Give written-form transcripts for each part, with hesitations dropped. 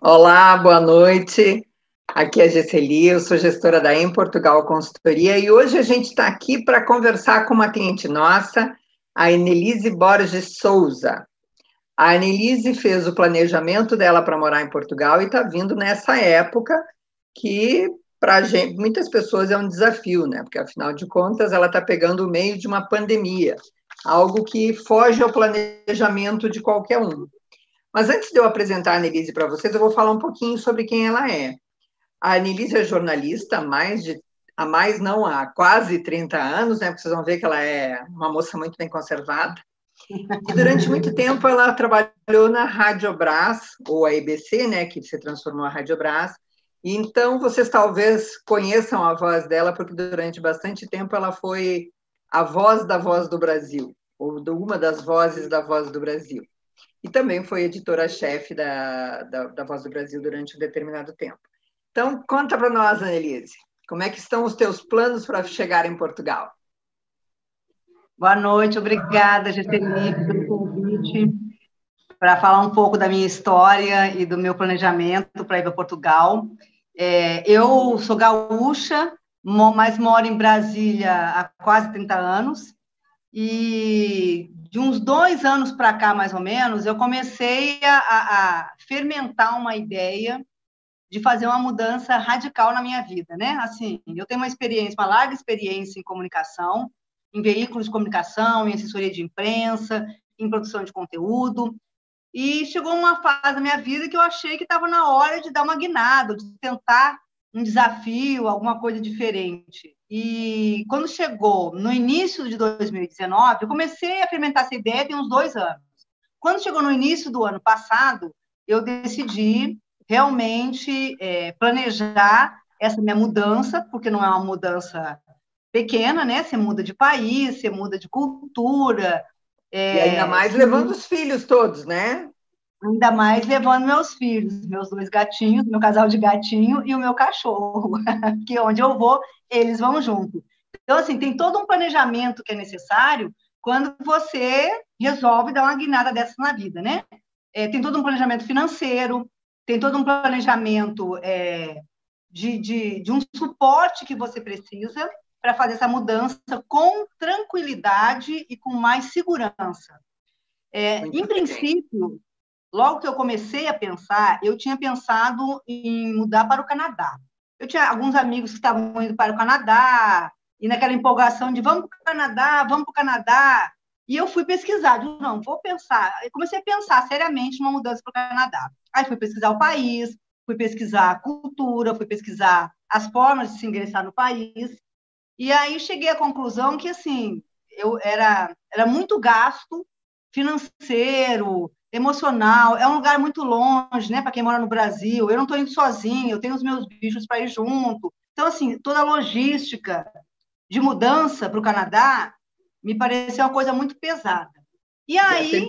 Olá, boa noite. Aqui é a Gesseli, eu sou gestora da Em Portugal Consultoria e hoje a gente está aqui para conversar com uma cliente nossa, a Enelise Borges Souza. A Enelise fez o planejamento dela para morar em Portugal e está vindo nessa época que para muitas pessoas é um desafio, né? Porque afinal de contas ela está pegando o meio de uma pandemia, algo que foge ao planejamento de qualquer um. Mas antes de eu apresentar a Anelise para vocês, eu vou falar um pouquinho sobre quem ela é. A Anelise é jornalista há quase 30 anos, né? Porque vocês vão ver que ela é uma moça muito bem conservada. E durante muito tempo ela trabalhou na Rádio Brás, ou a EBC, né? Que se transformou a Rádio Brás. E então vocês talvez conheçam a voz dela, porque durante bastante tempo ela foi a voz da Voz do Brasil, ou uma das vozes da Voz do Brasil. E também foi editora-chefe da Voz do Brasil durante um determinado tempo. Então, conta para nós, Anelise, como é que estão os teus planos para chegar em Portugal? Boa noite, obrigada, Gesseli, pelo convite, para falar um pouco da minha história e do meu planejamento para ir para Portugal. Eu sou gaúcha, mas moro em Brasília há quase 30 anos, e de uns 2 anos para cá, mais ou menos, eu comecei a fermentar uma ideia de fazer uma mudança radical na minha vida, né? Assim, eu tenho uma larga experiência em comunicação, em veículos de comunicação, em assessoria de imprensa, em produção de conteúdo, e chegou uma fase da minha vida que eu achei que estava na hora de dar uma guinada, de tentar um desafio, alguma coisa diferente. E quando chegou no início de 2019, eu comecei a fermentar essa ideia tem uns 2 anos. Quando chegou no início do ano passado, eu decidi realmente planejar essa minha mudança, porque não é uma mudança pequena, né? Você muda de país, você muda de cultura. E ainda mais levando os filhos todos, né? Ainda mais levando meus filhos, meus 2 gatinhos, meu casal de gatinho e o meu cachorro, que onde eu vou, eles vão junto. Então, assim, tem todo um planejamento que é necessário quando você resolve dar uma guinada dessa na vida, né? Tem todo um planejamento financeiro, tem todo um planejamento de um suporte que você precisa para fazer essa mudança com tranquilidade e com mais segurança. Em princípio, logo que eu comecei a pensar, eu tinha pensado em mudar para o Canadá. Eu tinha alguns amigos que estavam indo para o Canadá, e naquela empolgação de vamos para o Canadá, vamos para o Canadá. E eu fui pesquisar, não, vou pensar. Eu comecei a pensar seriamente numa mudança para o Canadá. Aí fui pesquisar o país, fui pesquisar a cultura, fui pesquisar as formas de se ingressar no país. E aí cheguei à conclusão que, assim, era muito gasto financeiro, emocional, é um lugar muito longe, né, para quem mora no Brasil. Eu não estou indo sozinha, eu tenho os meus bichos para ir junto. Então, assim, toda a logística de mudança para o Canadá me pareceu uma coisa muito pesada. E aí,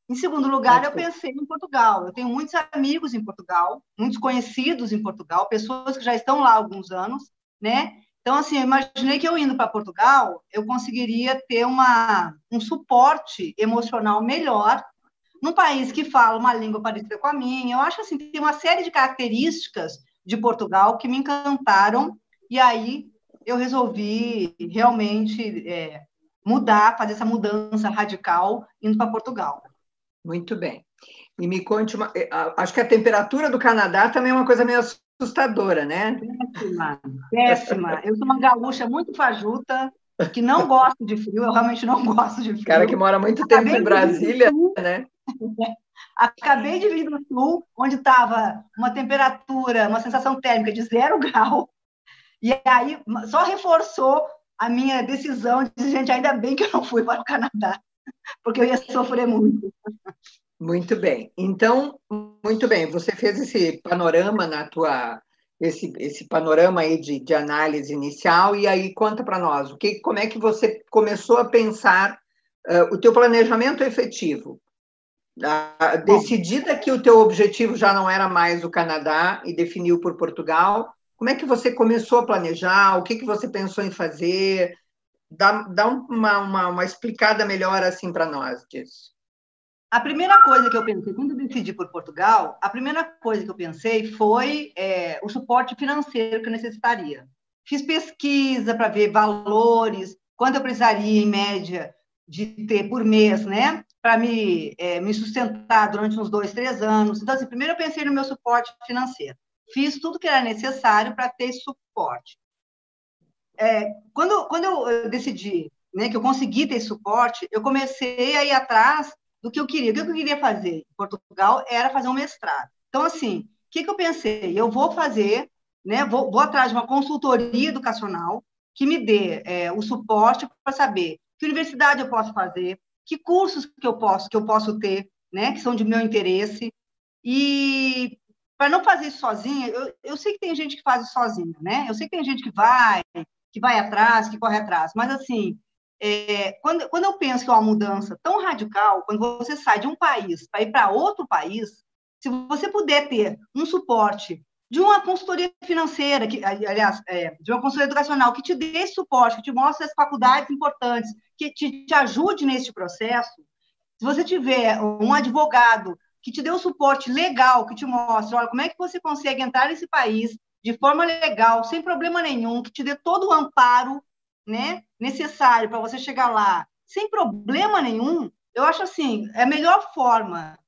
em segundo lugar, eu pensei em Portugal. Eu tenho muitos amigos em Portugal, muitos conhecidos em Portugal, pessoas que já estão lá há alguns anos, né? Então, assim, eu imaginei que eu indo para Portugal, eu conseguiria ter um suporte emocional melhor num país que fala uma língua parecida com a minha. Eu acho assim, tem uma série de características de Portugal que me encantaram, e aí eu resolvi realmente mudar, fazer essa mudança radical indo para Portugal. Muito bem. E me conte, acho que a temperatura do Canadá também é uma coisa meio assustadora, né? Péssima, péssima. Eu sou uma gaúcha muito fajuta, que não gosto de frio, eu realmente não gosto de frio. Cara que mora muito tempo em Brasília, né? Acabei de vir do sul, onde estava uma temperatura, uma sensação térmica de 0 grau, e aí só reforçou a minha decisão de, gente, ainda bem que eu não fui para o Canadá, porque eu ia sofrer muito. Muito bem. Então, muito bem, você fez esse panorama esse panorama aí de análise inicial, e aí conta para nós, como é que você começou a pensar o teu planejamento efetivo? Decidida que o teu objetivo já não era mais o Canadá e definiu por Portugal, como é que você começou a planejar? O que você pensou em fazer? Dá uma explicada melhor assim para nós disso. A primeira coisa que eu pensei, quando eu decidi por Portugal, a primeira coisa que eu pensei foi o suporte financeiro que eu necessitaria. Fiz pesquisa para ver valores, quanto eu precisaria, em média, de ter por mês, né? Para me sustentar durante uns 2, 3 anos. Então, assim, primeiro eu pensei no meu suporte financeiro. Fiz tudo que era necessário para ter esse suporte. Quando eu decidi, né, que eu consegui ter esse suporte, eu comecei a ir atrás do que eu queria. O que eu queria fazer em Portugal era fazer um mestrado. Então, assim, o que eu pensei? Eu vou fazer, né, vou atrás de uma consultoria educacional que me dê o suporte para saber que universidade eu posso fazer, que cursos que eu posso ter, né, que são de meu interesse. E para não fazer isso sozinha, eu sei que tem gente que faz isso sozinha, né? Eu sei que tem gente que vai atrás, que corre atrás, mas assim, quando eu penso que é uma mudança tão radical, quando você sai de um país para ir para outro país, se você puder ter um suporte de uma consultoria financeira, aliás, de uma consultoria educacional, que te dê esse suporte, que te mostre as faculdades importantes, que te ajude nesse processo, se você tiver um advogado que te dê o suporte legal, que te mostre, olha, como é que você consegue entrar nesse país de forma legal, sem problema nenhum, que te dê todo o amparo, né, necessário para você chegar lá, sem problema nenhum, eu acho assim, é a melhor forma,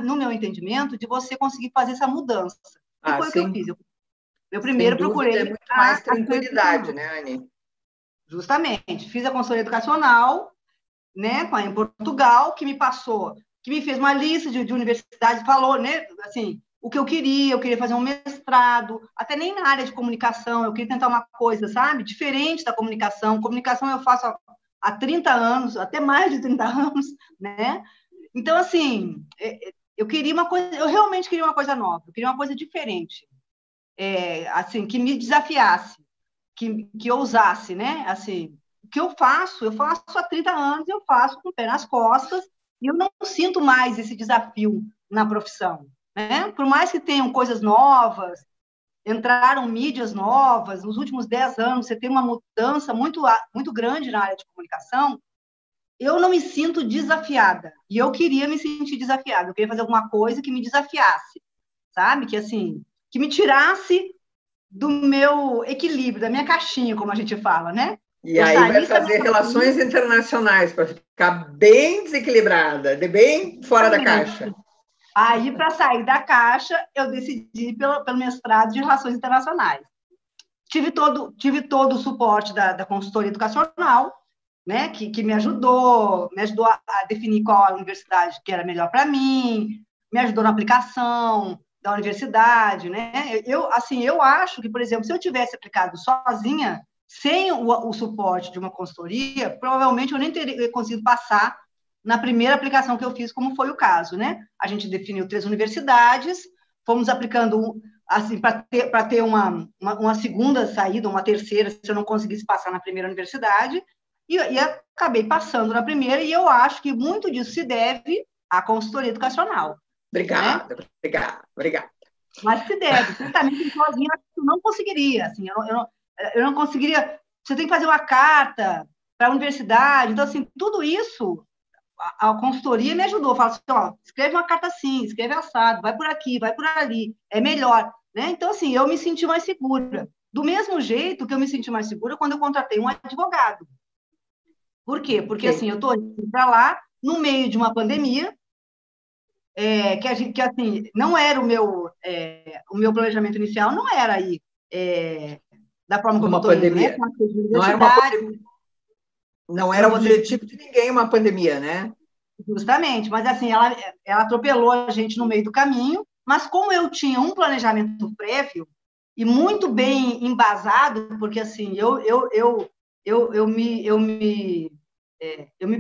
no meu entendimento, de você conseguir fazer essa mudança. E foi o que eu fiz. Eu primeiro procurei... É muito mais tranquilidade, né, Anny? Justamente. Fiz a consultoria educacional, né, em Portugal, que me passou, que me fez uma lista de universidades, falou, né, assim, o que eu queria fazer um mestrado, até nem na área de comunicação, eu queria tentar uma coisa, sabe, diferente da comunicação. Comunicação eu faço há 30 anos, até mais de 30 anos, né? Então, assim, eu queria uma coisa, eu realmente queria uma coisa nova, eu queria uma coisa diferente, assim, que me desafiasse, que ousasse, né? Assim, o que eu faço há 30 anos, eu faço com o pé nas costas, e eu não sinto mais esse desafio na profissão, né? Por mais que tenham coisas novas, entraram mídias novas, nos últimos 10 anos você tem uma mudança muito, muito grande na área de comunicação, eu não me sinto desafiada, e eu queria me sentir desafiada, eu queria fazer alguma coisa que me desafiasse, sabe? Que, assim, que me tirasse do meu equilíbrio, da minha caixinha, como a gente fala, né? E aí vai fazer relações internacionais para ficar bem desequilibrada, bem fora da caixa. Aí, para sair da caixa, eu decidi pelo mestrado de Relações Internacionais. Tive todo o suporte da consultoria educacional, né, que me ajudou a definir qual a universidade que era melhor para mim, me ajudou na aplicação da universidade, né? Eu acho que, por exemplo, se eu tivesse aplicado sozinha, sem o suporte de uma consultoria, provavelmente eu nem teria conseguido passar na primeira aplicação que eu fiz, como foi o caso, né? A gente definiu 3 universidades, fomos aplicando, assim, para ter uma segunda saída, uma terceira, se eu não conseguisse passar na primeira universidade, e acabei passando na primeira, e eu acho que muito disso se deve à consultoria educacional. Obrigada, né? obrigada. Mas se deve, certamente sozinha eu não conseguiria, assim, eu não conseguiria, você tem que fazer uma carta para a universidade, então, assim, tudo isso, a consultoria me ajudou, fala assim, ó, escreve uma carta assim, escreve assado, vai por aqui, vai por ali, é melhor, né? Então, assim, eu me senti mais segura, do mesmo jeito que eu me senti mais segura quando eu contratei um advogado. Por quê? Porque, assim, eu estou indo para lá, no meio de uma pandemia, que assim, não era o meu planejamento inicial, não era aí da forma como eu estou indo, né? Não era o objetivo de ninguém uma pandemia, né? Justamente, mas assim, ela atropelou a gente no meio do caminho, mas como eu tinha um planejamento prévio e muito bem embasado, porque assim, eu me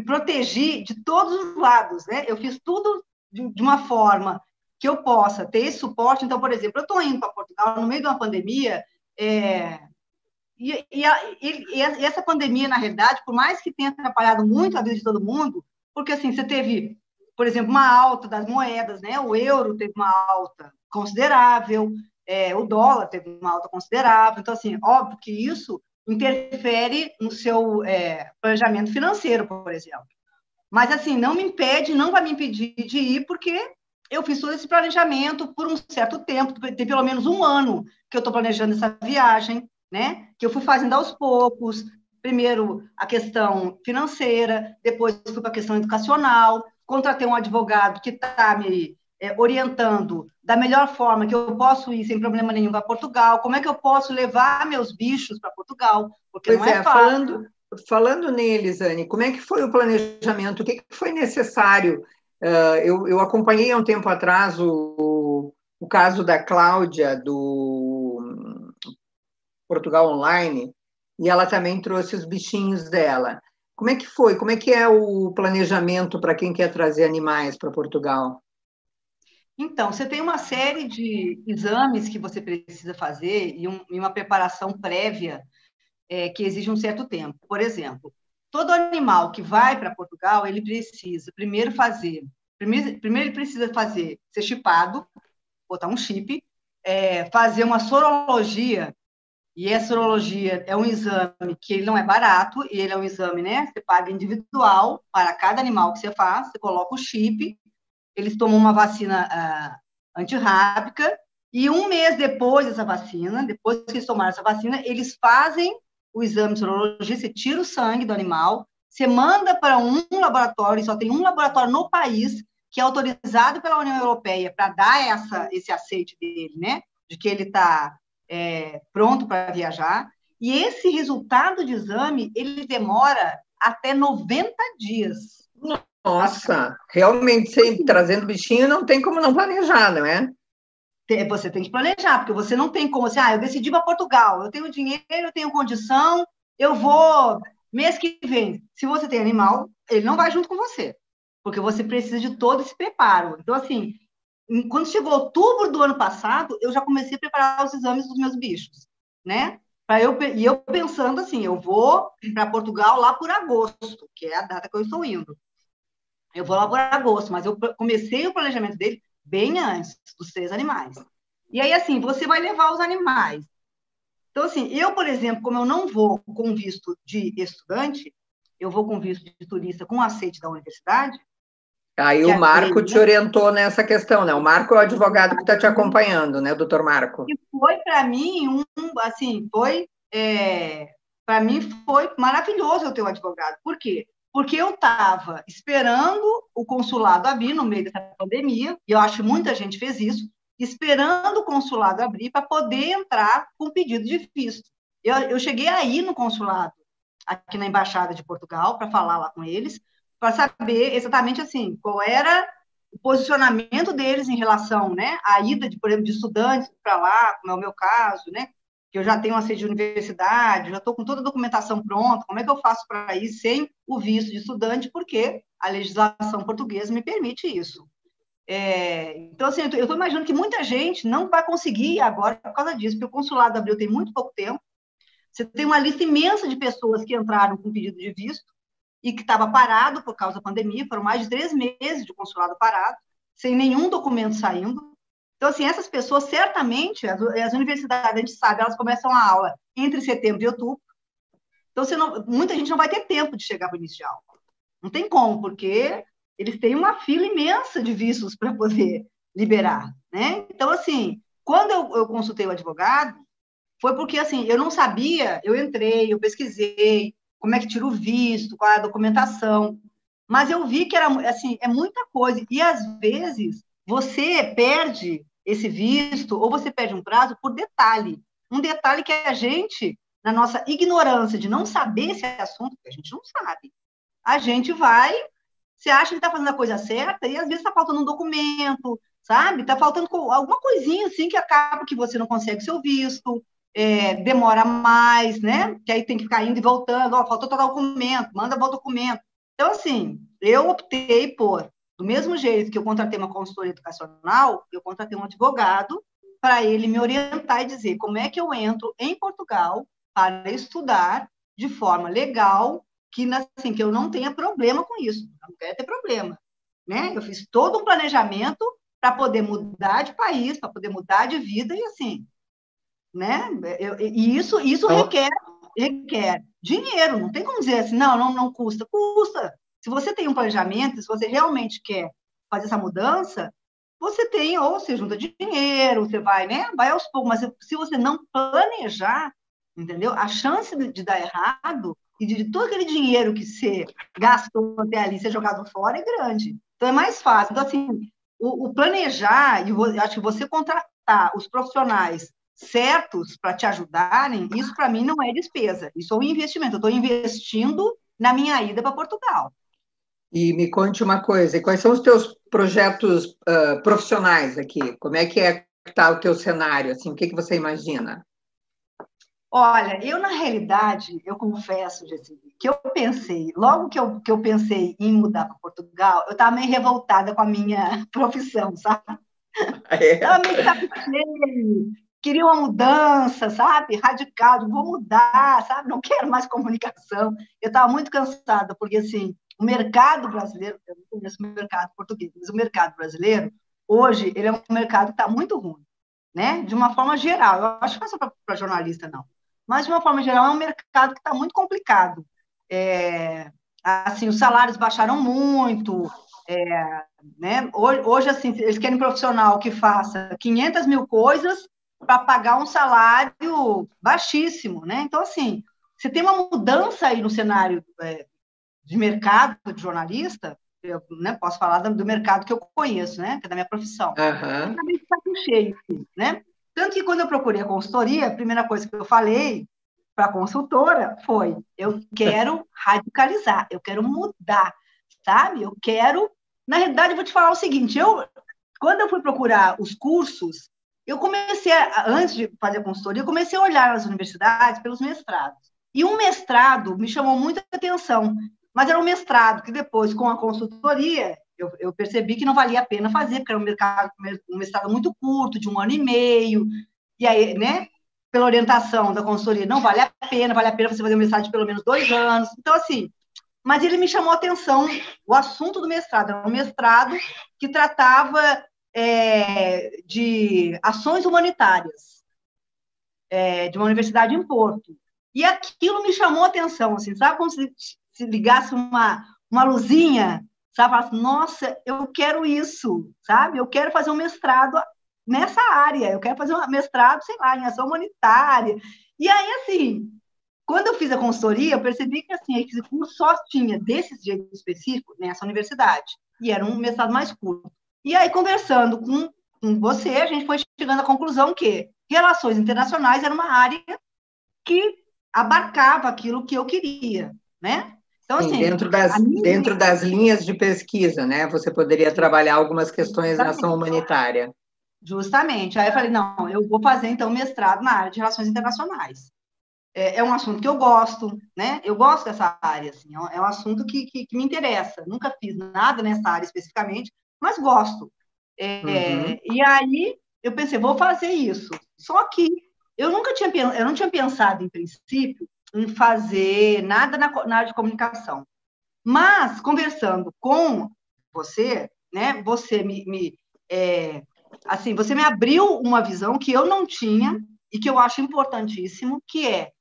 protegi de todos os lados, né? Eu fiz tudo de uma forma que eu possa ter esse suporte. Então, por exemplo, eu estou indo para Portugal no meio de uma pandemia, e essa pandemia, na realidade, por mais que tenha atrapalhado muito a vida de todo mundo, porque assim, você teve, por exemplo, uma alta das moedas, né? O euro teve uma alta considerável, o dólar teve uma alta considerável. Então, assim, óbvio que isso interfere no seu planejamento financeiro, por exemplo. Mas, assim, não me impede, não vai me impedir de ir, porque eu fiz todo esse planejamento por um certo tempo, tem pelo menos um ano que eu estou planejando essa viagem, né? Que eu fui fazendo aos poucos, primeiro a questão financeira, depois fui para a questão educacional, contratei um advogado que está me orientando da melhor forma que eu posso ir sem problema nenhum para Portugal, como é que eu posso levar meus bichos para Portugal, porque Pois não é é, fácil. falando neles, Anne, como é que foi o planejamento? O que foi necessário? Eu acompanhei há um tempo atrás o caso da Cláudia, do Portugal Online, e ela também trouxe os bichinhos dela. Como é que foi? Como é que é o planejamento para quem quer trazer animais para Portugal? Então, você tem uma série de exames que você precisa fazer e uma preparação prévia que exige um certo tempo. Por exemplo, todo animal que vai para Portugal, ele precisa primeiro ele precisa ser chipado, botar um chip, fazer uma sorologia, e essa sorologia é um exame que ele não é barato, e ele é um exame, né? Você paga individual para cada animal que você faz, você coloca o chip, eles tomam uma vacina antirrábica, e um mês depois dessa vacina, depois que eles tomaram essa vacina, eles fazem o exame de sorologia, você tira o sangue do animal, você manda para um laboratório, só tem um laboratório no país que é autorizado pela União Europeia para dar esse aceite dele, né? De que ele está pronto para viajar. E esse resultado de exame, ele demora até 90 dias. Nossa, realmente, sempre trazendo bichinho, não tem como não planejar, não é? Você tem que planejar, porque você não tem como assim, eu decidi para Portugal, eu tenho dinheiro, eu tenho condição, eu vou mês que vem. Se você tem animal, ele não vai junto com você, porque você precisa de todo esse preparo. Então, assim, quando chegou outubro do ano passado, eu já comecei a preparar os exames dos meus bichos, né? E eu pensando assim, eu vou para Portugal lá por agosto, que é a data que eu estou indo. Eu vou lá por agosto, mas eu comecei o planejamento dele bem antes dos 3 animais. E aí, assim, você vai levar os animais. Então, assim, eu, por exemplo, como eu não vou com visto de estudante, eu vou com visto de turista com aceite da universidade. Aí o Marco te orientou nessa questão, né? O Marco é o advogado que está te acompanhando, né, doutor Marco? E foi para mim para mim foi maravilhoso eu ter um advogado. Por quê? Porque eu estava esperando o consulado abrir no meio dessa pandemia, e eu acho que muita gente fez isso, esperando o consulado abrir para poder entrar com pedido de visto. Eu cheguei aí no consulado, aqui na Embaixada de Portugal, para falar lá com eles, para saber exatamente assim, qual era o posicionamento deles em relação, né, à ida, por exemplo, de estudantes para lá, como é o meu caso, né, que eu já tenho uma sede de universidade, já estou com toda a documentação pronta, como é que eu faço para ir sem o visto de estudante, porque a legislação portuguesa me permite isso. Então, assim, eu estou imaginando que muita gente não vai conseguir agora por causa disso, porque o consulado abriu tem muito pouco tempo, você tem uma lista imensa de pessoas que entraram com pedido de visto e que estava parado por causa da pandemia, foram mais de 3 meses de consulado parado, sem nenhum documento saindo. Então, assim, essas pessoas, certamente, as universidades, a gente sabe, elas começam a aula entre setembro e outubro, então muita gente não vai ter tempo de chegar para o início de aula. Não tem como, porque eles têm uma fila imensa de vistos para poder liberar, né? Então, assim, quando eu consultei o advogado, foi porque, assim, eu não sabia, eu entrei, eu pesquisei, como é que tira o visto, qual é a documentação, mas eu vi que era, assim, é muita coisa, e às vezes você perde esse visto, ou você perde um prazo por detalhe, um detalhe que a gente, na nossa ignorância de não saber esse assunto, que a gente não sabe, a gente vai, você acha que está fazendo a coisa certa, e às vezes está faltando um documento, sabe? Está faltando alguma coisinha assim que acaba que você não consegue seu visto, demora mais, né? Que aí tem que ficar indo e voltando, faltou todo documento, manda o documento. Então, assim, eu optei por, do mesmo jeito que eu contratei uma consultoria educacional, eu contratei um advogado para ele me orientar e dizer como é que eu entro em Portugal para estudar de forma legal, que, assim, que eu não tenha problema com isso, eu não quero ter problema, né? Eu fiz todo um planejamento para poder mudar de país, para poder mudar de vida, e assim, né? E isso requer dinheiro, não tem como dizer assim, não custa, se você tem um planejamento, se você realmente quer fazer essa mudança, você tem, ou você junta dinheiro, você vai, né? Vai aos poucos, mas se você não planejar, entendeu? A chance de dar errado e de todo aquele dinheiro que você gastou até ali ser jogado fora é grande. Então, é mais fácil. Então, assim, o planejar, e eu acho que você contratar os profissionais certos para te ajudarem, isso para mim não é despesa, isso é um investimento. Eu estou investindo na minha ida para Portugal. E me conte uma coisa, quais são os teus projetos profissionais aqui? Como é que está o teu cenário? Assim, o que você imagina? Olha, eu, na realidade, eu confesso, Jessy, que eu pensei, logo que eu pensei em mudar para Portugal, eu estava meio revoltada com a minha profissão, sabe? Estava meio que sabe, queria uma mudança, sabe? Radical, vou mudar, sabe? Não quero mais comunicação. Eu estava muito cansada, porque, assim, o mercado brasileiro, eu não conheço o mercado português, mas o mercado brasileiro, hoje, ele é um mercado que está muito ruim, né? De uma forma geral. Eu acho que não é só para jornalista, não. Mas, de uma forma geral, é um mercado que está muito complicado. Assim, os salários baixaram muito, né? Hoje, assim, eles querem um profissional que faça 500 mil coisas para pagar um salário baixíssimo, né? Então, assim, você tem uma mudança aí no cenário de mercado de jornalista, eu, né, posso falar do mercado que eu conheço, né? Que é da minha profissão. Uhum. Também está cheio, né? Tanto que quando eu procurei a consultoria, a primeira coisa que eu falei para a consultora foi: eu quero radicalizar, eu quero mudar, sabe? Eu quero. Na realidade, eu vou te falar o seguinte: quando eu fui procurar os cursos, eu comecei, antes de fazer a consultoria, eu comecei a olhar nas universidades pelos mestrados. E um mestrado me chamou muita atenção, mas era um mestrado que depois, com a consultoria, eu percebi que não valia a pena fazer, porque era um mestrado muito curto, de 1 ano e meio, e aí, né, pela orientação da consultoria, não vale a pena você fazer um mestrado de pelo menos 2 anos. Então, assim, mas ele me chamou a atenção, o assunto do mestrado, era um mestrado que tratava de ações humanitárias, de uma universidade em Porto. E aquilo me chamou a atenção, assim, sabe como se ligasse uma luzinha, sabe? Falasse, nossa, eu quero isso, sabe? Eu quero fazer um mestrado nessa área, eu quero fazer um mestrado, sei lá, em ação humanitária. E aí, assim, quando eu fiz a consultoria, eu percebi que, assim, esse curso só tinha desse jeito específico nessa universidade, e era um mestrado mais curto. E aí, conversando com você, a gente foi chegando à conclusão que relações internacionais era uma área que abarcava aquilo que eu queria, né? Então, Sim, assim, dentro das linhas de pesquisa, né? Você poderia trabalhar algumas questões na ação humanitária. Justamente. Aí eu falei, não, eu vou fazer, então, mestrado na área de relações internacionais. É um assunto que eu gosto, né? Eu gosto dessa área, assim, é um assunto que me interessa. Nunca fiz nada nessa área especificamente, mas gosto. E aí eu pensei, vou fazer isso. Só que eu não tinha pensado, em princípio, em fazer nada na área de comunicação. Mas, conversando com você, né, você assim, você me abriu uma visão que eu não tinha e que eu acho importantíssimo, que é,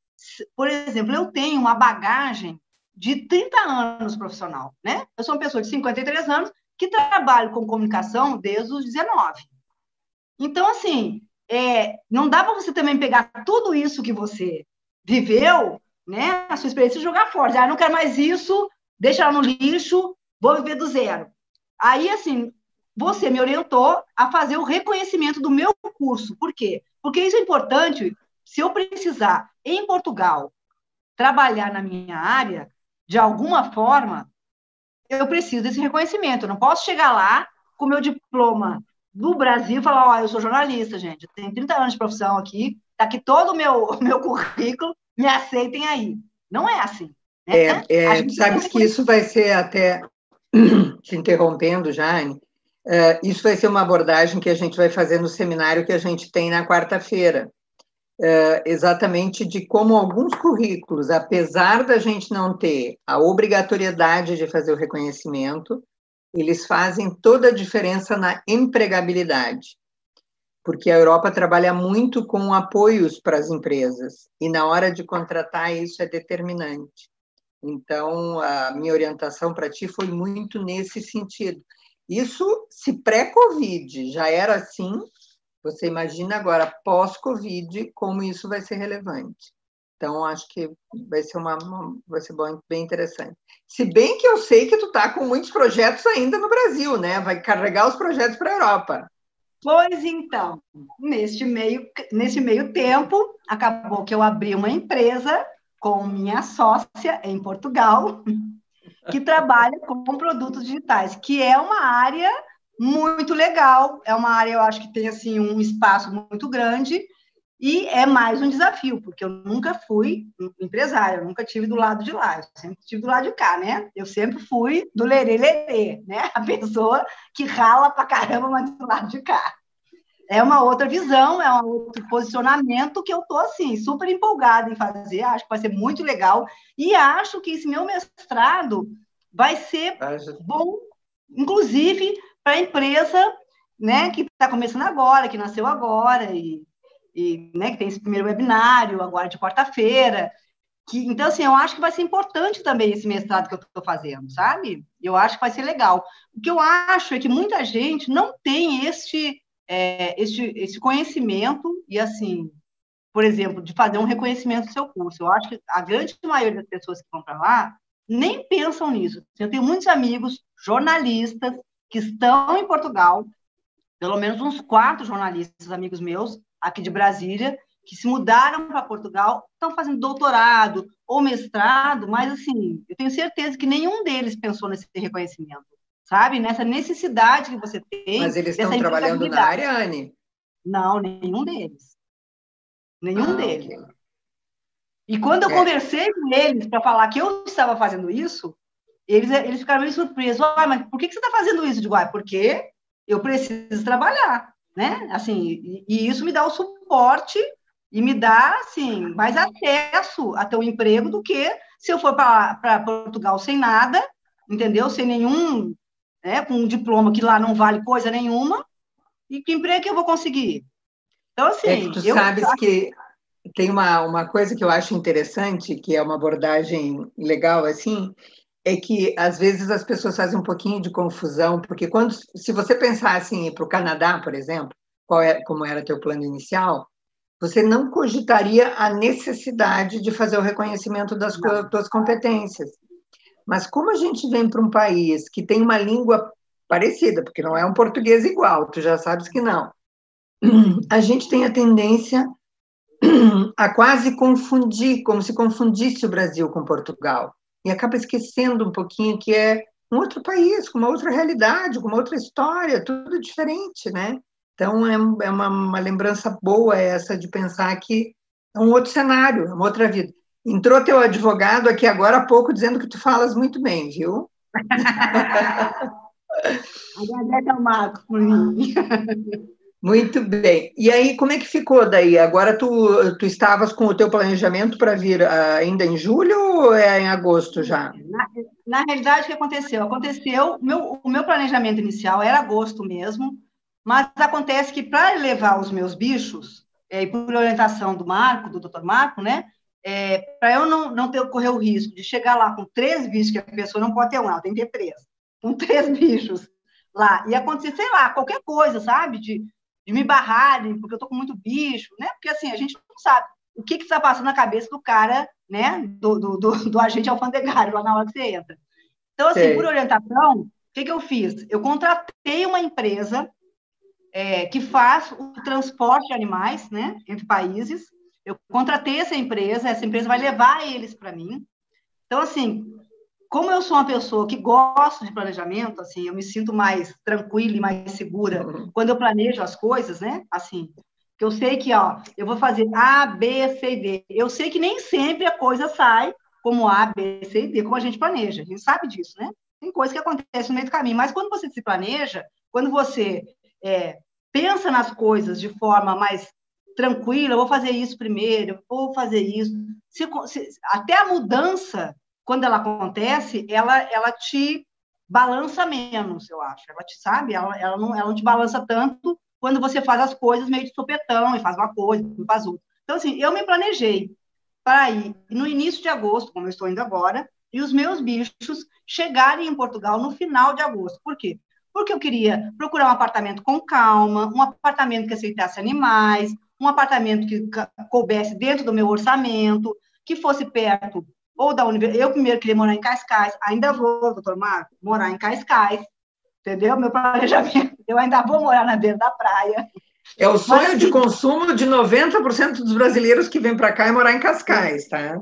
por exemplo, eu tenho uma bagagem de 30 anos profissional, né? Eu sou uma pessoa de 53 anos que trabalho com comunicação desde os 19. Então, assim, não dá para você também pegar tudo isso que você viveu, né, a sua experiência, e jogar fora. Ah, não quero mais isso, deixa lá no lixo, vou viver do zero. Aí, assim, você me orientou a fazer o reconhecimento do meu curso. Por quê? Porque isso é importante. Se eu precisar, em Portugal, trabalhar na minha área, de alguma forma, eu preciso desse reconhecimento. Eu não posso chegar lá com o meu diploma do Brasil e falar, eu sou jornalista, gente, eu tenho 30 anos de profissão aqui, está aqui todo o meu currículo, me aceitem aí. Não é assim. Né? Sabes que isso vai ser até, te interrompendo, Jane, isso vai ser uma abordagem que a gente vai fazer no seminário que a gente tem na quarta-feira, exatamente de como alguns currículos, apesar da gente não ter a obrigatoriedade de fazer o reconhecimento, eles fazem toda a diferença na empregabilidade, porque a Europa trabalha muito com apoios para as empresas, e na hora de contratar isso é determinante. Então, a minha orientação para ti foi muito nesse sentido. Isso, se pré-Covid já era assim, você imagina agora, pós-Covid, como isso vai ser relevante. Então, acho que vai ser, vai ser bem interessante. Se bem que eu sei que tu está com muitos projetos ainda no Brasil, né? Vai carregar os projetos para a Europa. Pois então, nesse meio tempo, acabou que eu abri uma empresa com minha sócia em Portugal, que trabalha com produtos digitais, que é uma área muito legal, é uma área, eu acho que tem assim um espaço muito grande, e é mais um desafio, porque eu nunca fui empresária, eu nunca tive do lado de lá, eu sempre tive do lado de cá, né? Eu sempre fui do lerê-lerê, né? A pessoa que rala pra caramba, mas do lado de cá. É uma outra visão, é um outro posicionamento que eu estou, assim, super empolgada em fazer, acho que vai ser muito legal, e acho que esse meu mestrado vai ser bom, inclusive, para a empresa, né, que está começando agora, que nasceu agora, né, que tem esse primeiro webinário agora de quarta-feira, então, assim, eu acho que vai ser importante também esse mestrado que eu estou fazendo, sabe? Eu acho que vai ser legal. O que eu acho é que muita gente não tem esse conhecimento e, assim, por exemplo, de fazer um reconhecimento do seu curso. Eu acho que a grande maioria das pessoas que vão para lá nem pensam nisso. Eu tenho muitos amigos jornalistas que estão em Portugal, pelo menos uns 4 jornalistas, amigos meus, aqui de Brasília, que se mudaram para Portugal, estão fazendo doutorado ou mestrado, mas, assim, eu tenho certeza que nenhum deles pensou nesse reconhecimento, sabe? Nessa necessidade que você tem. Mas eles estão trabalhando na área, Anne? Não, nenhum deles. Nenhum deles. Okay. E quando eu conversei com eles para falar que eu estava fazendo isso, eles ficaram meio surpresos. Ah, mas por que você está fazendo isso? Eu digo, porque eu preciso trabalhar, né? Assim, e isso me dá o suporte e me dá, assim, mais acesso a ter um emprego do que se eu for para Portugal sem nada, entendeu? Sem nenhum, né? Com um diploma que lá não vale coisa nenhuma. E que emprego que eu vou conseguir? Então, assim, tu sabes que tem uma coisa que eu acho interessante, que é uma abordagem legal, assim, é que, às vezes, as pessoas fazem um pouquinho de confusão, porque se você pensar assim, ir para o Canadá, por exemplo, como era teu plano inicial, você não cogitaria a necessidade de fazer o reconhecimento das tuas competências. Mas como a gente vem para um país que tem uma língua parecida, porque não é um português igual, tu já sabes que não, a gente tem a tendência a quase confundir, como se confundisse o Brasil com Portugal, e acaba esquecendo um pouquinho que é um outro país, com uma outra realidade, com uma outra história, tudo diferente, né? Então, é uma lembrança boa essa de pensar que é um outro cenário, é uma outra vida. Entrou teu advogado aqui agora há pouco dizendo que tu falas muito bem, viu? Agradece ao Marcos por mim. Muito bem. E aí, como é que ficou daí? Agora tu estavas com o teu planejamento para vir ainda em julho ou é em agosto já? Na realidade, o que aconteceu? O meu planejamento inicial era agosto mesmo, mas acontece que para levar os meus bichos, e por orientação do Marco, do Dr. Marco, né? Para eu não correr o risco de chegar lá com 3 bichos, que a pessoa não pode ter um, ela tem que ter 3, com 3 bichos lá, e acontecer, sei lá, qualquer coisa, sabe? De me barrarem, porque eu tô com muito bicho, né? Porque assim, a gente não sabe o que está passando na cabeça do cara, né? Do agente alfandegário lá na hora que você entra. Então, assim, por orientação, o que eu fiz? Eu contratei uma empresa que faz o transporte de animais, né? Entre países. Eu contratei essa empresa vai levar eles para mim. Então, assim, como eu sou uma pessoa que gosta de planejamento, assim, eu me sinto mais tranquila e mais segura quando eu planejo as coisas, né? Assim, que eu sei que, eu vou fazer A, B, C e D. Eu sei que nem sempre a coisa sai como A, B, C e D, como a gente planeja. A gente sabe disso, né? Tem coisa que acontece no meio do caminho. Mas quando você se planeja, quando você pensa nas coisas de forma mais tranquila, eu vou fazer isso primeiro, eu vou fazer isso. Até a mudança, quando ela acontece, ela te balança menos, eu acho. Ela te sabe, ela não te balança tanto quando você faz as coisas meio de sopetão, e faz uma coisa, e faz outra. Então, assim, eu me planejei para ir no início de agosto, como eu estou indo agora, e os meus bichos chegarem em Portugal no final de agosto. Por quê? Porque eu queria procurar um apartamento com calma, um apartamento que aceitasse animais, um apartamento que coubesse dentro do meu orçamento, que fosse perto ou da universidade. Eu primeiro queria morar em Cascais, ainda vou, doutor Marco, morar em Cascais, entendeu? Meu planejamento, eu ainda vou morar na beira da praia. É o sonho assim, de consumo de 90% dos brasileiros que vêm para cá é morar em Cascais, tá?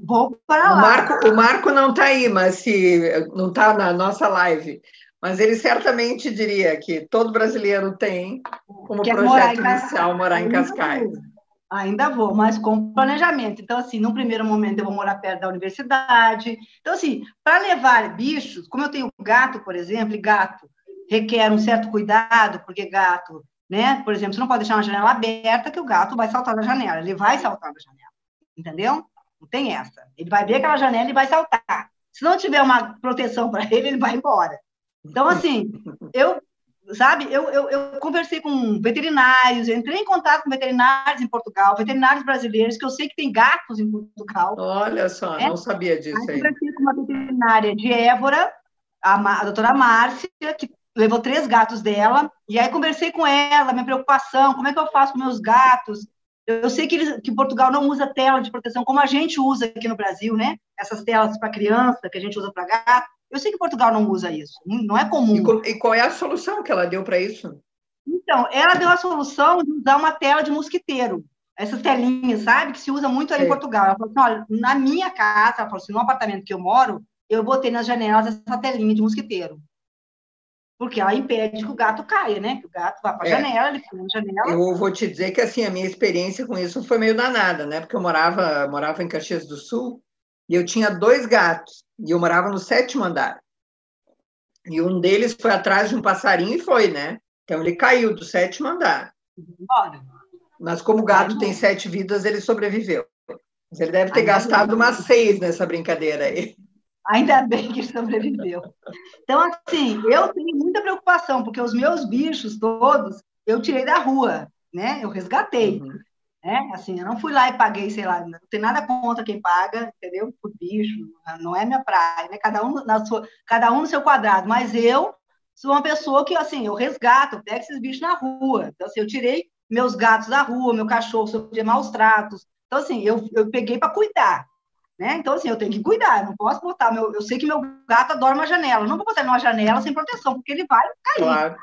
Vou para lá. O Marco não está aí, mas se não está na nossa live, mas ele certamente diria que todo brasileiro tem como projeto inicial morar em Cascais. Ainda vou, mas com planejamento. Então, assim, num primeiro momento eu vou morar perto da universidade. Então, assim, para levar bichos, como eu tenho gato, por exemplo, e gato requer um certo cuidado, porque gato, né, por exemplo, você não pode deixar uma janela aberta que o gato vai saltar na janela, ele vai saltar na janela, entendeu? Não tem essa. Ele vai ver aquela janela e vai saltar. Se não tiver uma proteção para ele, ele vai embora. Então, assim, eu conversei com veterinários, eu entrei em contato com veterinários em Portugal, veterinários brasileiros, que eu sei que tem gatos em Portugal. Olha só, não sabia disso aí. Conversei com uma veterinária de Évora, a doutora Márcia, que levou 3 gatos dela, e aí conversei com ela, minha preocupação, como é que eu faço com meus gatos? Eu sei que Portugal não usa tela de proteção como a gente usa aqui no Brasil, né? Essas telas para criança que a gente usa para gato. Eu sei que Portugal não usa isso, não é comum. E qual é a solução que ela deu para isso? Então, ela deu a solução de usar uma tela de mosquiteiro, essas telinhas, sabe? Que se usa muito aí em Portugal. Ela falou assim, olha, na minha casa, ela falou assim, no apartamento que eu moro, eu botei nas janelas essa telinha de mosquiteiro. Porque ela impede que o gato caia, né? Que o gato vá para a janela, ele põe na janela. Eu vou te dizer que, assim, a minha experiência com isso foi meio danada, né? Porque eu morava em Caxias do Sul e eu tinha 2 gatos e eu morava no 7º andar. E um deles foi atrás de um passarinho e foi, né? Então, ele caiu do 7º andar. Mas como o gato tem 7 vidas, ele sobreviveu. Mas ele deve ter gastado umas 6 nessa brincadeira aí. Ainda bem que ele sobreviveu. Então, assim, eu tenho muita preocupação, porque os meus bichos todos, eu tirei da rua, né? Eu resgatei. Né? Assim, eu não fui lá e paguei, sei lá, não tem nada contra quem paga, entendeu? Por bicho, não é minha praia, né? Cada um no seu quadrado, mas eu sou uma pessoa que, assim, eu resgato, eu pego esses bichos na rua. Então, assim, eu tirei meus gatos da rua, meu cachorro sofria maus tratos. Então, assim, eu peguei para cuidar. Né? Então, assim, eu tenho que cuidar, eu não posso botar eu sei que meu gato adora uma janela, eu não vou botar numa janela sem proteção, porque ele vai cair. Claro.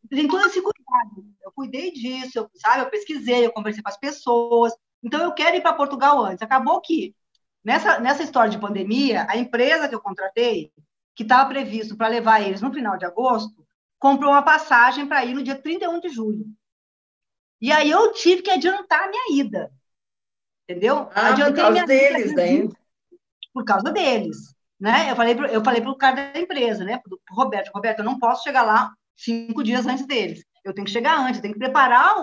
Tem todo esse cuidado. Eu cuidei disso, sabe? Eu pesquisei, eu conversei com as pessoas. Então, eu quero ir para Portugal antes. Acabou que, nessa história de pandemia, a empresa que eu contratei, que estava previsto para levar eles no final de agosto, comprou uma passagem para ir no dia 31 de julho. E aí eu tive que adiantar a minha ida. Entendeu? Adiantei por causa deles, daí. Por causa deles, né? Eu falei pro cara da empresa, né? Pro Roberto, eu não posso chegar lá 5 dias antes deles. Eu tenho que chegar antes, eu tenho que preparar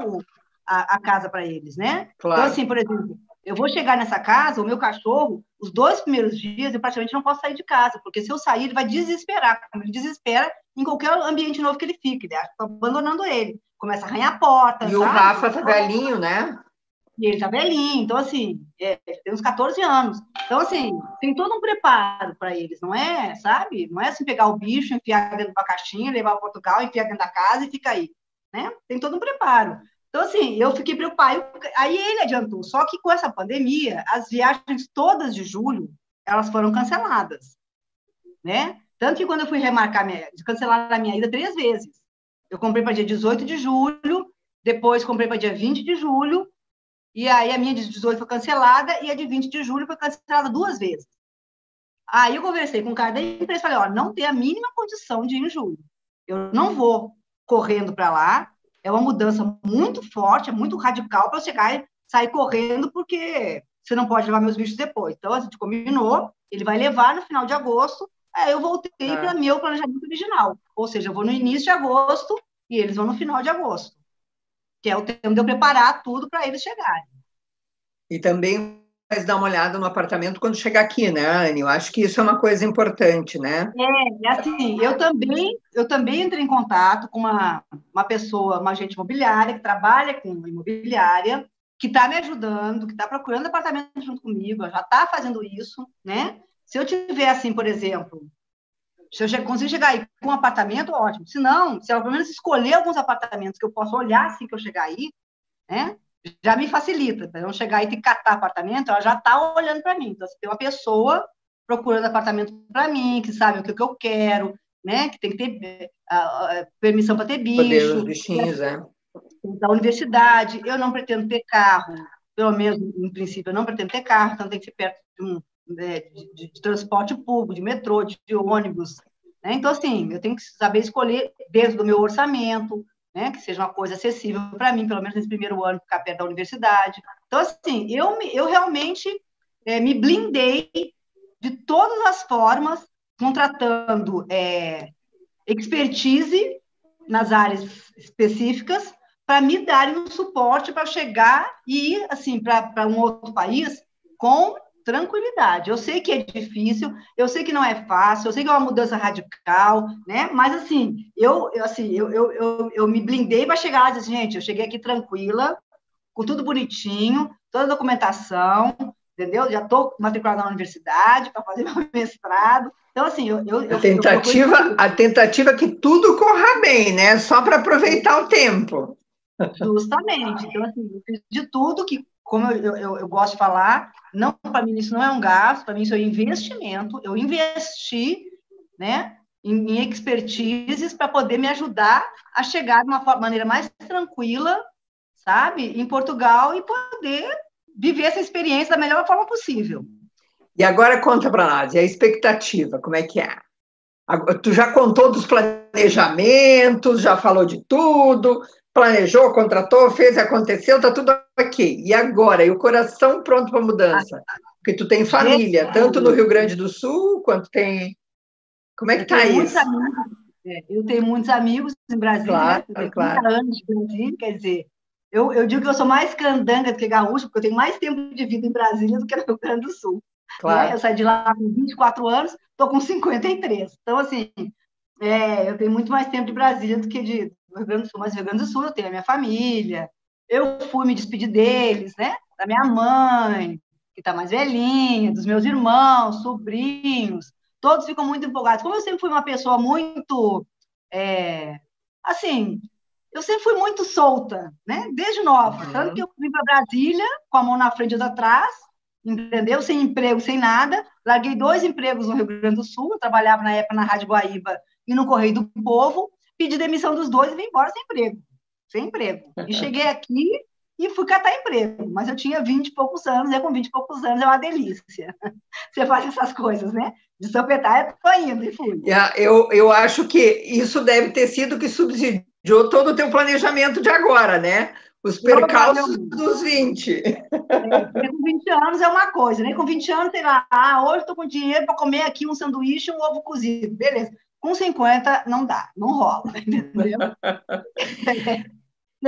a casa para eles, né? Claro. Então, assim, por exemplo, eu vou chegar nessa casa, o meu cachorro, os 2 primeiros dias, eu praticamente não posso sair de casa, porque se eu sair, ele vai desesperar, como ele desespera em qualquer ambiente novo que ele fique, ele acha que estou abandonando ele, começa a arranhar a porta. E sabe? O Rafa tá velhinho, né? E ele tá velhinho, então, assim, tem uns 14 anos. Então, assim, tem todo um preparo para eles, não é, sabe? Não é assim pegar o bicho, enfiar dentro de uma caixinha, levar para Portugal, enfiar dentro da casa e fica aí, né? Tem todo um preparo. Então, assim, eu fiquei preocupada. Aí ele adiantou. Só que com essa pandemia, as viagens todas de julho, elas foram canceladas, né? Tanto que quando eu fui cancelar a minha ida 3 vezes. Eu comprei para dia 18 de julho, depois comprei para dia 20 de julho, e aí a minha de 18 foi cancelada e a de 20 de julho foi cancelada 2 vezes. Aí eu conversei com o cara da empresa e falei, ó, não tem a mínima condição de ir em julho. Eu não vou correndo para lá, é uma mudança muito forte, é muito radical para eu chegar e sair correndo, porque você não pode levar meus bichos depois. Então, a gente combinou, ele vai levar no final de agosto, aí eu voltei para o meu planejamento original. Ou seja, eu vou no início de agosto e eles vão no final de agosto. Que é o tempo de eu preparar tudo para eles chegarem. E também vai dar uma olhada no apartamento quando chegar aqui, né, Anne? Eu acho que isso é uma coisa importante, né? Assim, eu também entrei em contato com uma pessoa, uma agente imobiliária, que trabalha com imobiliária, que está me ajudando, que está procurando apartamento junto comigo, já está fazendo isso, né? Se eu tiver, assim, por exemplo, se eu conseguir chegar aí com um apartamento, ótimo. Se não, se eu pelo menos escolher alguns apartamentos que eu posso olhar assim que eu chegar aí, né? Já me facilita. Para eu não chegar aí e ter que catar apartamento, ela já está olhando para mim. Então, se tem uma pessoa procurando apartamento para mim, que sabe o que eu quero, né? Que tem que ter permissão para ter Poder os bicho, bichinhos, da universidade. Eu não pretendo ter carro, pelo menos, em princípio, eu não pretendo ter carro, então tem que ser perto de transporte público, de metrô, de ônibus. Né? Então, assim, eu tenho que saber escolher dentro do meu orçamento, né? Que seja uma coisa acessível para mim, pelo menos nesse primeiro ano, ficar perto da universidade. Então, assim, eu realmente me blindei de todas as formas, contratando expertise nas áreas específicas para me darem um suporte para chegar e ir assim, para um outro país com tranquilidade. Eu sei que é difícil, eu sei que não é fácil, eu sei que é uma mudança radical, né? Mas, assim, eu me blindei para chegar lá e dizer, gente, eu cheguei aqui tranquila, com tudo bonitinho, toda a documentação, entendeu? Já estou matriculada na universidade para fazer meu mestrado. Então, assim, a tentativa é que tudo corra bem, né? Só para aproveitar o tempo. Justamente. Então, assim, eu fiz de tudo que, como eu gosto de falar, não, para mim isso não é um gasto, para mim isso é um investimento. Eu investi, né, em expertises para poder me ajudar a chegar de uma maneira mais tranquila, sabe, em Portugal e poder viver essa experiência da melhor forma possível. E agora conta para nós, e a expectativa, como é que é? Tu já contou dos planejamentos, já falou de tudo, planejou, contratou, fez, aconteceu, tá tudo aqui. E agora? E o coração pronto para mudança? Porque tu tem família, tanto no Rio Grande do Sul, quanto tem... Como é que tá isso? Eu tenho muitos amigos em Brasília, claro, né? Eu tenho 30 claro. anos de Brasília, quer dizer, eu digo que eu sou mais candanga do que gaúcho, porque eu tenho mais tempo de vida em Brasília do que no Rio Grande do Sul. Claro. Né? Eu saí de lá com 24 anos, estou com 53. Então, assim, eu tenho muito mais tempo de Brasília do que de Rio Grande do Sul. Mas no Rio Grande do Sul eu tenho a minha família, eu fui me despedir deles, né? Da minha mãe, que está mais velhinha, dos meus irmãos, sobrinhos, todos ficam muito empolgados. Como eu sempre fui uma pessoa muito, assim, eu sempre fui muito solta, né? Desde nova. Tanto que eu vim para Brasília, com a mão na frente e outra atrás, entendeu? Sem emprego, sem nada. Larguei 2 empregos no Rio Grande do Sul, eu trabalhava na época na Rádio Guaíba e no Correio do Povo, pedi demissão dos 2 e vim embora sem emprego. Sem emprego. E cheguei aqui e fui catar emprego, mas eu tinha 20 e poucos anos, e com 20 e poucos anos é uma delícia. Você faz essas coisas, né? De sopetar, eu tô indo e fui. Eu acho que isso deve ter sido o que subsidiou todo o teu planejamento de agora, né? Os percalços dos 20. Com 20 anos é uma coisa, né? Com 20 anos, sei lá, hoje estou com dinheiro para comer aqui um sanduíche e um ovo cozido. Beleza. Com 50, não dá, não rola, entendeu?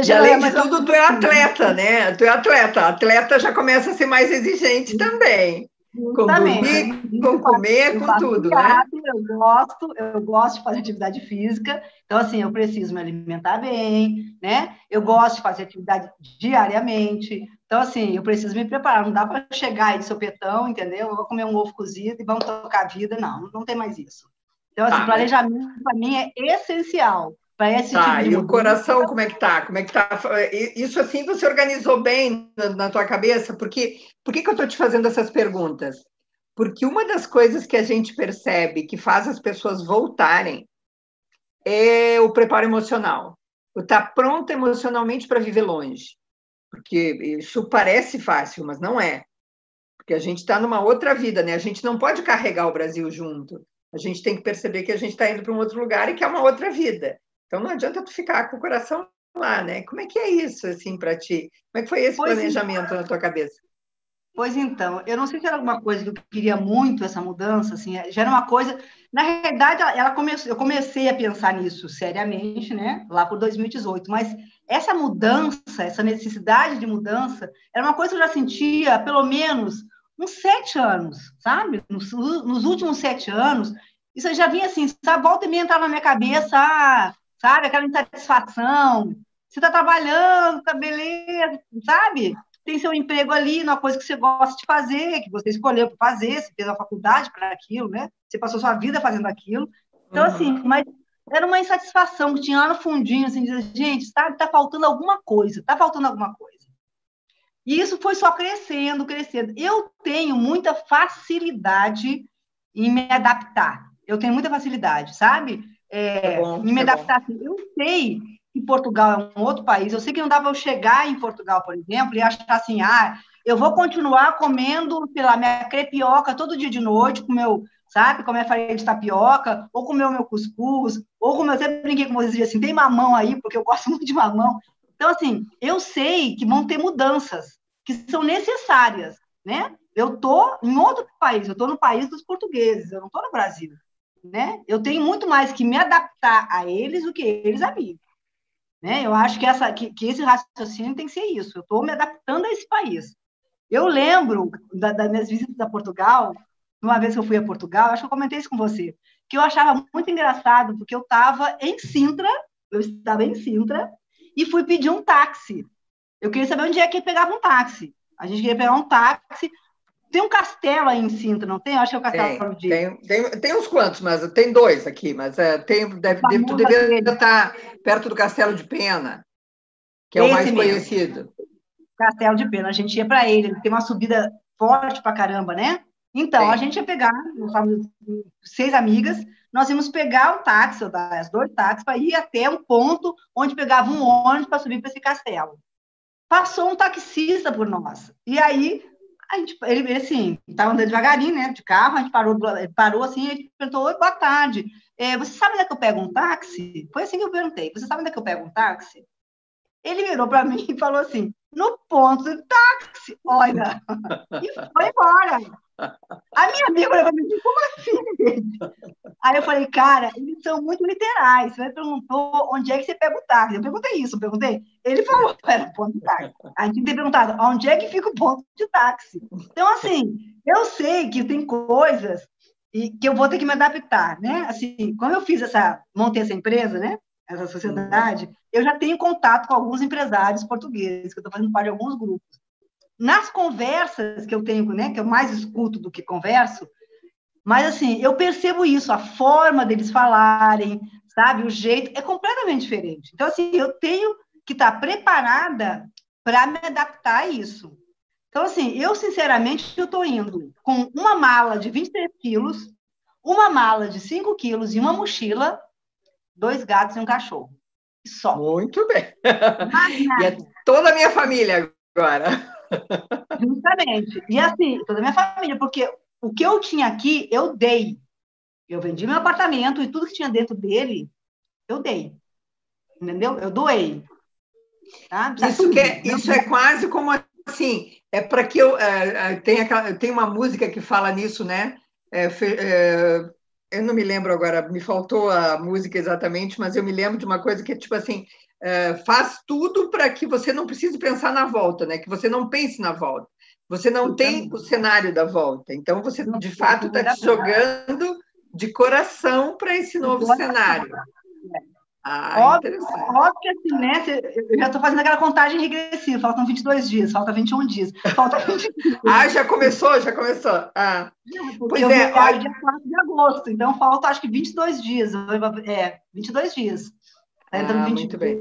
E além de tudo, tu é atleta, né? Tu é atleta. Atleta já começa a ser mais exigente também. Com dormir, com comer, com tudo, né? Eu gosto de fazer atividade física, então, assim, eu preciso me alimentar bem, né? Eu gosto de fazer atividade diariamente, então, assim, eu preciso me preparar, não dá para chegar aí de sopetão, entendeu? Eu vou comer um ovo cozido e vamos tocar a vida, não tem mais isso. Então, assim, planejamento, para mim, é essencial. E o coração, como é que tá? Como é que tá? Isso assim você organizou bem na tua cabeça? Por que eu estou te fazendo essas perguntas? Porque uma das coisas que a gente percebe que faz as pessoas voltarem é o preparo emocional. O estar pronto emocionalmente para viver longe. Porque isso parece fácil, mas não é. Porque a gente está numa outra vida, né? A gente não pode carregar o Brasil junto. A gente tem que perceber que a gente está indo para um outro lugar e que é uma outra vida. Então, não adianta tu ficar com o coração lá, né? Como é que é isso, assim, para ti? Como é que foi esse planejamento na tua cabeça? Pois então, eu não sei se era alguma coisa que eu queria muito, essa mudança, assim, já era uma coisa... Na realidade, eu comecei a pensar nisso seriamente, né? Lá por 2018, mas essa mudança, essa necessidade de mudança, era uma coisa que eu já sentia há pelo menos uns 7 anos, sabe? Nos últimos 7 anos, isso já vinha assim, sabe? Volta e meia entrava na minha cabeça, sabe? Aquela insatisfação. Você está trabalhando, tá beleza, sabe? tem seu emprego ali, uma coisa que você gosta de fazer, que você escolheu para fazer, você fez a faculdade para aquilo, né? Você passou sua vida fazendo aquilo. Então, assim, mas era uma insatisfação que tinha lá no fundinho, assim, dizer, gente, tá faltando alguma coisa, tá faltando alguma coisa. E isso foi só crescendo, crescendo. Eu tenho muita facilidade em me adaptar. Eu tenho muita facilidade, sabe? Em me adaptar. Assim. Eu sei que Portugal é um outro país. Eu sei que não dá para eu chegar em Portugal, por exemplo, e achar assim, eu vou continuar comendo, sei lá, minha crepioca todo dia de noite, com meu, sabe, com a minha farinha de tapioca, ou comer o meu cuscuz, ou comer, eu sempre brinquei com vocês, assim, tem mamão aí, porque eu gosto muito de mamão. Então, assim, eu sei que vão ter mudanças que são necessárias, né? Eu estou em outro país, eu estou no país dos portugueses, eu não estou no Brasil, né? Eu tenho muito mais que me adaptar a eles do que eles a mim, né? Eu acho que esse raciocínio tem que ser isso, eu estou me adaptando a esse país. Eu lembro das minhas visitas a Portugal, uma vez que eu fui a Portugal, acho que eu comentei isso com você, que eu achava muito engraçado, porque eu estava em Sintra, e fui pedir um táxi. Eu queria saber onde é que pegava um táxi. A gente queria pegar um táxi. Tem um castelo aí em Sintra, não tem? Eu acho que é o Castelo de... Tem uns quantos, mas tem 2 aqui, mas tu deveria estar perto do Castelo de Pena, que é o mais conhecido. Castelo de Pena, a gente ia para ele tem uma subida forte para caramba, né? Então, a gente ia pegar, nós estávamos 6 amigas, nós íamos pegar um táxi, as 2 táxis, para ir até um ponto onde pegava um ônibus para subir para esse castelo. Passou um taxista por nós. E aí, ele assim, estava andando devagarinho, né, de carro, a gente parou assim, ele perguntou, oi, boa tarde, você sabe onde é que eu pego um táxi? Foi assim que eu perguntei, você sabe onde é que eu pego um táxi? Ele virou para mim e falou assim, no ponto do táxi, olha, e foi embora. A minha amiga olhou para mim e disse, como assim, gente? Aí eu falei, cara, eles são muito literais. Você me perguntou onde é que você pega o táxi. Eu perguntei isso, eu perguntei. Ele falou que era o ponto de táxi. A gente tem perguntado onde é que fica o ponto de táxi. Então, assim, eu sei que tem coisas que eu vou ter que me adaptar, né? Assim, quando eu montei essa empresa, né? Essa sociedade, eu já tenho contato com alguns empresários portugueses, que eu estou fazendo parte de alguns grupos. Nas conversas que eu tenho, né? Que eu mais escuto do que converso, mas, assim, eu percebo isso, a forma deles falarem, sabe? O jeito é completamente diferente. Então, assim, eu tenho que estar preparada para me adaptar a isso. Então, assim, eu, sinceramente, eu estou indo com uma mala de 23 quilos, uma mala de 5 quilos e uma mochila, 2 gatos e um cachorro. Só. Muito bem. E é toda a minha família agora. Justamente. E, assim, toda a minha família, porque o que eu tinha aqui, eu dei. Eu vendi meu apartamento e tudo que tinha dentro dele, eu dei. Entendeu? Eu doei. Tá? Isso é quase como assim, é para que eu... tem uma música que fala nisso, né? Eu não me lembro agora, me faltou a música exatamente, mas eu me lembro de uma coisa que é tipo assim, faz tudo para que você não precise pensar na volta, né? Que você não pense na volta. Você não tem o cenário da volta. Então, você, de fato, está te jogando de coração para esse novo cenário. Interessante. Óbvio que assim, né? Eu já estou fazendo aquela contagem regressiva, faltam 22 dias, falta 21 dias, falta 20 dias. Já começou? Pois é. Olha... dia 4 de agosto, então falta acho que 22 dias. 22 dias. Muito bem.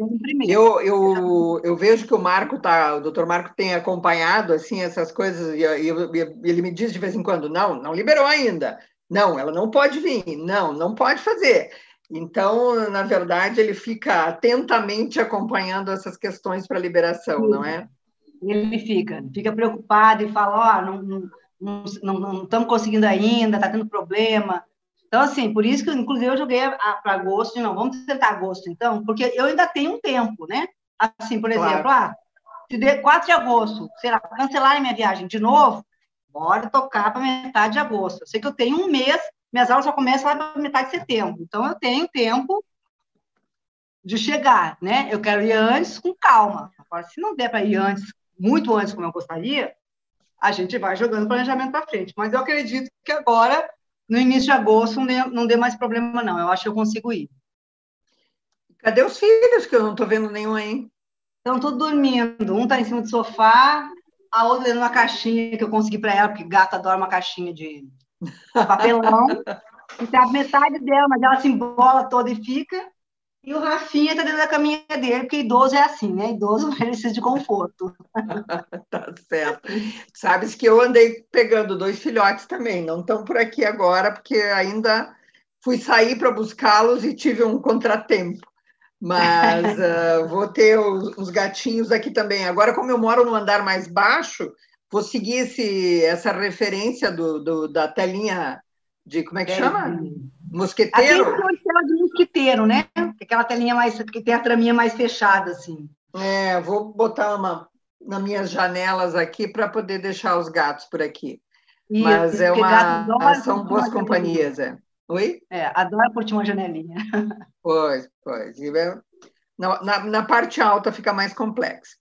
Eu vejo que o doutor Marco tem acompanhado assim, essas coisas, e ele me diz de vez em quando, não liberou ainda. Não, ela não pode vir. Não pode fazer. Então, na verdade, ele fica atentamente acompanhando essas questões para liberação, não é? Ele fica preocupado e fala, não estamos conseguindo ainda, está tendo problema. Então, assim, por isso que, inclusive, eu joguei para agosto, vamos tentar agosto, então, porque eu ainda tenho um tempo, né? Assim, por exemplo, se der 4 de agosto, sei lá, cancelarem minha viagem de novo, bora tocar para metade de agosto. Eu sei que eu tenho um mês, minhas aulas só começam lá para metade de setembro, então eu tenho tempo de chegar, né? Eu quero ir antes com calma. Agora, se não der para ir antes, muito antes, como eu gostaria, a gente vai jogando o planejamento para frente. Mas eu acredito que agora, no início de agosto, não dê mais problema, não. Eu acho que eu consigo ir. Cadê os filhos, que eu não estou vendo nenhum aí? Estão todos dormindo. Um está em cima do sofá, a outra numa caixinha que eu consegui para ela, porque gato adora uma caixinha de papelão. E tá a metade dela, mas ela se embola toda e fica. E o Rafinha tá dentro da caminha dele, porque idoso é assim, né? Idoso precisa de conforto. Tá certo. Sabes que eu andei pegando 2 filhotes também, não estão por aqui agora, porque ainda fui sair para buscá-los e tive um contratempo. Mas vou ter os gatinhos aqui também. Agora, como eu moro no andar mais baixo, vou seguir essa referência da telinha de, como é que chama? Mosqueteiro? Aquele que chama de mosquiteiro, né? Aquela telinha mais, que tem a traminha mais fechada, assim. Vou botar uma nas minhas janelas aqui para poder deixar os gatos por aqui. Mas Isso, porque gato adora são curtir uma boas companhias, janelinha. Oi? Adora curtir uma janelinha. Pois. Na parte alta fica mais complexo.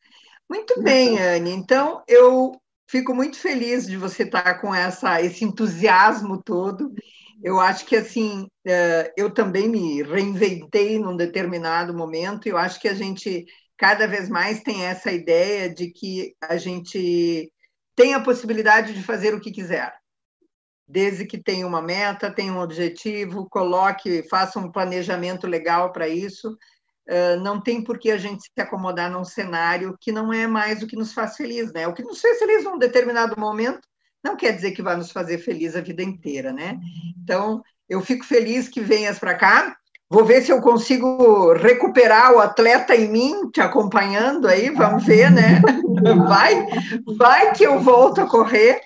Muito bem, Anne. Então, eu fico muito feliz de você estar com esse entusiasmo todo. Eu acho que, assim, eu também me reinventei num determinado momento. Eu acho que a gente, cada vez mais, tem essa ideia de que a gente tem a possibilidade de fazer o que quiser, desde que tenha uma meta, tenha um objetivo, faça um planejamento legal para isso. Não tem por que a gente se acomodar num cenário que não é mais o que nos faz feliz, né? O que nos fez feliz num determinado momento não quer dizer que vai nos fazer feliz a vida inteira, né? Então, eu fico feliz que venhas para cá. Vou ver se eu consigo recuperar o atleta em mim, te acompanhando aí, vamos ver, né? Vai que eu volto a correr.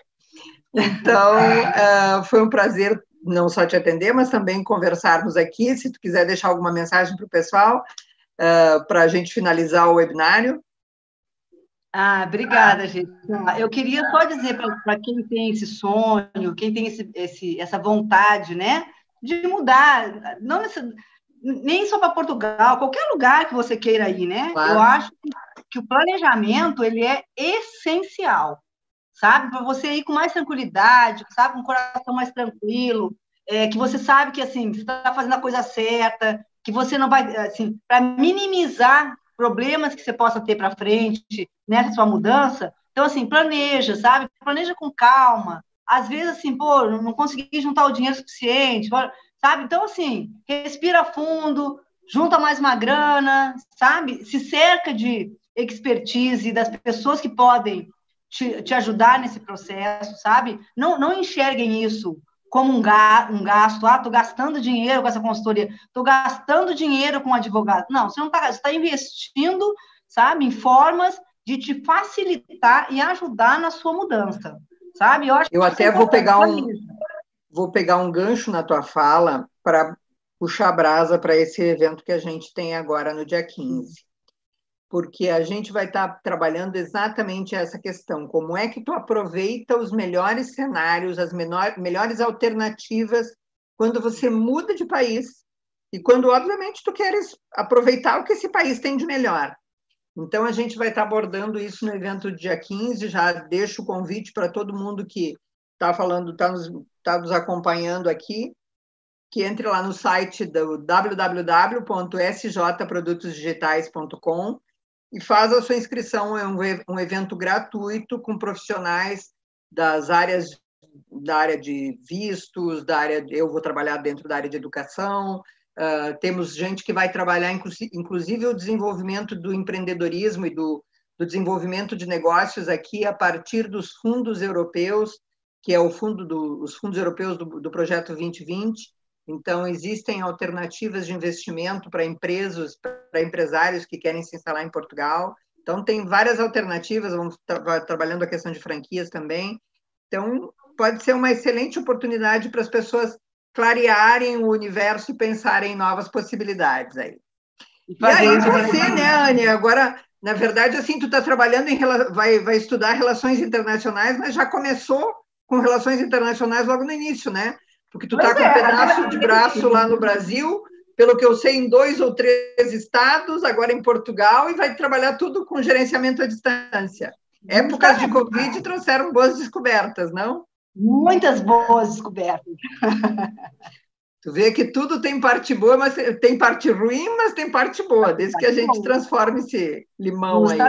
Então, foi um prazer não só te atender, mas também conversarmos aqui. Se tu quiser deixar alguma mensagem para o pessoal, para a gente finalizar o webinário. Obrigada, gente. Eu queria só dizer para quem tem esse sonho, quem tem essa vontade, né, de mudar, não nem só para Portugal, qualquer lugar que você queira ir, né? Claro. Eu acho que o planejamento ele é essencial, sabe? Para você ir com mais tranquilidade, sabe, com o coração mais tranquilo, que você sabe que assim você está fazendo a coisa certa, que você não vai, assim, para minimizar problemas que você possa ter para frente nessa sua mudança. Então, assim, planeja, sabe? Planeja com calma. Às vezes, assim, pô, não consegui juntar o dinheiro suficiente, sabe? Então, assim, respira fundo, junta mais uma grana, sabe? Se cerca de expertise das pessoas que podem te ajudar nesse processo, sabe? Não enxerguem isso como um gasto. Estou gastando dinheiro com essa consultoria, estou gastando dinheiro com advogado. Não, você não está, você está investindo, sabe, em formas de te facilitar e ajudar na sua mudança, sabe? Eu até vou pegar um gancho na tua fala para puxar a brasa para esse evento que a gente tem agora no dia 15. Porque a gente vai estar trabalhando exatamente essa questão. Como é que tu aproveita os melhores cenários, as melhores alternativas quando você muda de país e quando, obviamente, tu queres aproveitar o que esse país tem de melhor. Então, a gente vai estar abordando isso no evento do dia 15. Já deixo o convite para todo mundo que está falando, está nos acompanhando aqui, que entre lá no site do www.sjprodutosdigitais.com e faz a sua inscrição. É um evento gratuito com profissionais da área de vistos, eu vou trabalhar dentro da área de educação, temos gente que vai trabalhar, inclusive, o desenvolvimento do empreendedorismo e do desenvolvimento de negócios aqui a partir dos fundos europeus, que é os fundos europeus do Projeto 2020. Então, existem alternativas de investimento para empresários que querem se instalar em Portugal. Então, tem várias alternativas, vamos trabalhando a questão de franquias também. Então, pode ser uma excelente oportunidade para as pessoas clarearem o universo e pensarem em novas possibilidades aí. E aí você, né, Anne? Agora, na verdade, assim, tu está trabalhando vai estudar relações internacionais, mas já começou com relações internacionais logo no início, né? Porque tu está com um pedaço de braço lá no Brasil, pelo que eu sei, em 2 ou 3 estados, agora em Portugal, e vai trabalhar tudo com gerenciamento à distância. Épocas de Covid trouxeram boas descobertas, não? Muitas boas descobertas. Tu vê que tudo tem parte boa, mas tem parte ruim, mas tem parte boa, desde que a gente transforme esse limão aí.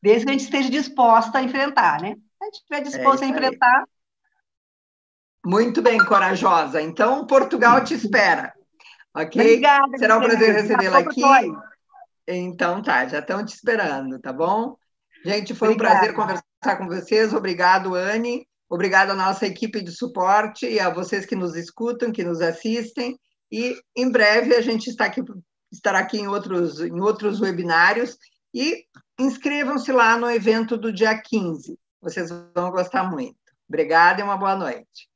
desde que a gente esteja disposta a enfrentar, né? Se a gente estiver disposta a enfrentar... Muito bem, corajosa. Então, Portugal te espera, ok? Obrigada, Será um prazer recebê-la aqui. Aí. Então, tá, já estão te esperando, tá bom? Gente, foi Obrigada. um prazer conversar com vocês. Obrigado, Anne. Obrigado à nossa equipe de suporte e a vocês que nos escutam, que nos assistem. E, em breve, a gente estará aqui em outros webinários. E inscrevam-se lá no evento do dia 15. Vocês vão gostar muito. Obrigada e uma boa noite.